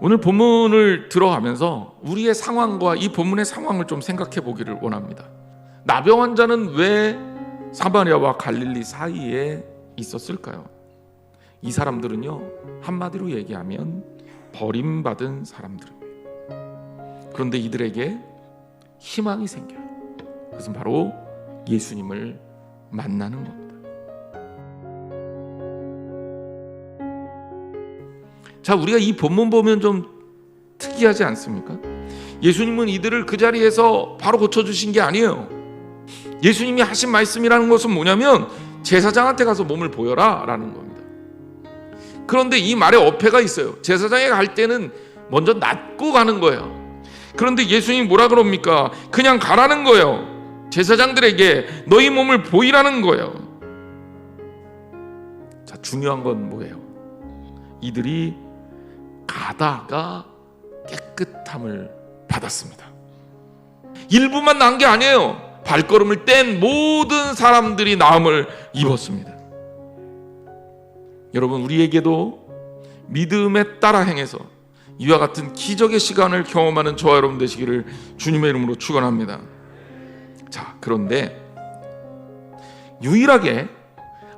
오늘 본문을 들어가면서 우리의 상황과 이 본문의 상황을 좀 생각해 보기를 원합니다. 나병 환자는 왜 사마리아와 갈릴리 사이에 있었을까요? 이 사람들은요, 한마디로 얘기하면 버림받은 사람들입니다. 그런데 이들에게 희망이 생겨요. 그것은 바로 예수님을 만나는 겁니다. 자, 우리가 이 본문 보면 좀 특이하지 않습니까? 예수님은 이들을 그 자리에서 바로 고쳐주신 게 아니에요. 예수님이 하신 말씀이라는 것은 뭐냐면 제사장한테 가서 몸을 보여라 라는 겁니다. 그런데 이 말에 어폐가 있어요. 제사장에 갈 때는 먼저 낫고 가는 거예요. 그런데 예수님이 뭐라 그럽니까? 그냥 가라는 거예요. 제사장들에게 너희 몸을 보이라는 거예요. 자, 중요한 건 뭐예요? 이들이 가다가 깨끗함을 받았습니다. 일부만 난 게 아니에요. 발걸음을 뗀 모든 사람들이 나음을 입었습니다. 여러분, 우리에게도 믿음에 따라 행해서 이와 같은 기적의 시간을 경험하는 저와 여러분 되시기를 주님의 이름으로 축원합니다. 자, 그런데 유일하게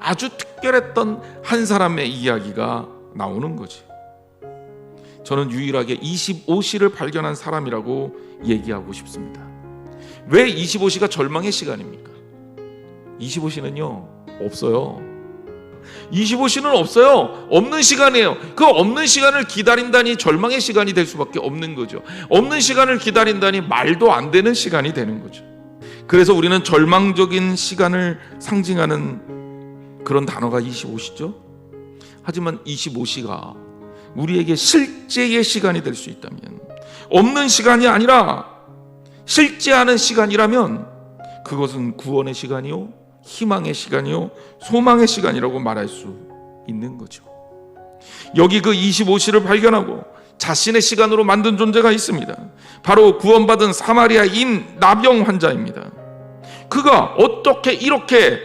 아주 특별했던 한 사람의 이야기가 나오는 거지. 저는 유일하게 25시를 발견한 사람이라고 얘기하고 싶습니다. 왜 25시가 절망의 시간입니까? 25시는요 없어요. 25시는 없어요. 없는 시간이에요. 그 없는 시간을 기다린다니 절망의 시간이 될 수밖에 없는 거죠. 없는 시간을 기다린다니 말도 안 되는 시간이 되는 거죠. 그래서 우리는 절망적인 시간을 상징하는 그런 단어가 25시죠. 하지만 25시가 우리에게 실제의 시간이 될 수 있다면, 없는 시간이 아니라 실제하는 시간이라면 그것은 구원의 시간이요, 희망의 시간이요, 소망의 시간이라고 말할 수 있는 거죠. 여기 그 25시를 발견하고 자신의 시간으로 만든 존재가 있습니다. 바로 구원받은 사마리아인 나병 환자입니다. 그가 어떻게 이렇게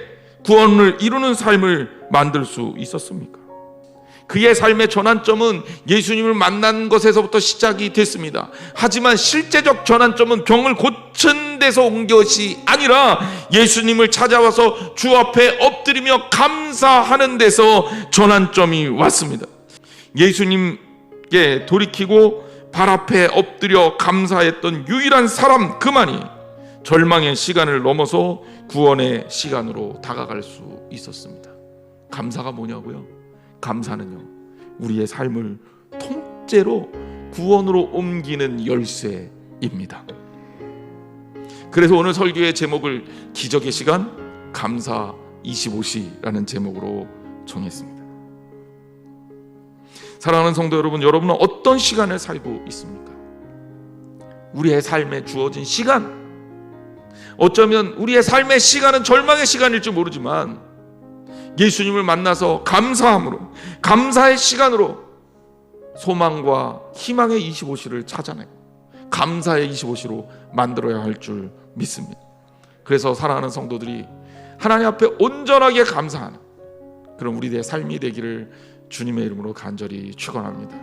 구원을 이루는 삶을 만들 수 있었습니까? 그의 삶의 전환점은 예수님을 만난 것에서부터 시작이 됐습니다. 하지만 실제적 전환점은 병을 고친 데서 온 것이 아니라 예수님을 찾아와서 주 앞에 엎드리며 감사하는 데서 전환점이 왔습니다. 예수님께 돌이키고 발 앞에 엎드려 감사했던 유일한 사람, 그만이 절망의 시간을 넘어서 구원의 시간으로 다가갈 수 있었습니다. 감사가 뭐냐고요? 감사는요, 우리의 삶을 통째로 구원으로 옮기는 열쇠입니다. 그래서 오늘 설교의 제목을 기적의 시간, 감사 25시라는 제목으로 정했습니다. 사랑하는 성도 여러분, 여러분은 어떤 시간을 살고 있습니까? 우리의 삶에 주어진 시간, 어쩌면 우리의 삶의 시간은 절망의 시간일지 모르지만 예수님을 만나서 감사함으로, 감사의 시간으로 소망과 희망의 25시를 찾아내고 감사의 25시로 만들어야 할 줄 믿습니다. 그래서 사랑하는 성도들이 하나님 앞에 온전하게 감사하는 그런 우리의 삶이 되기를 주님의 이름으로 간절히 축원합니다.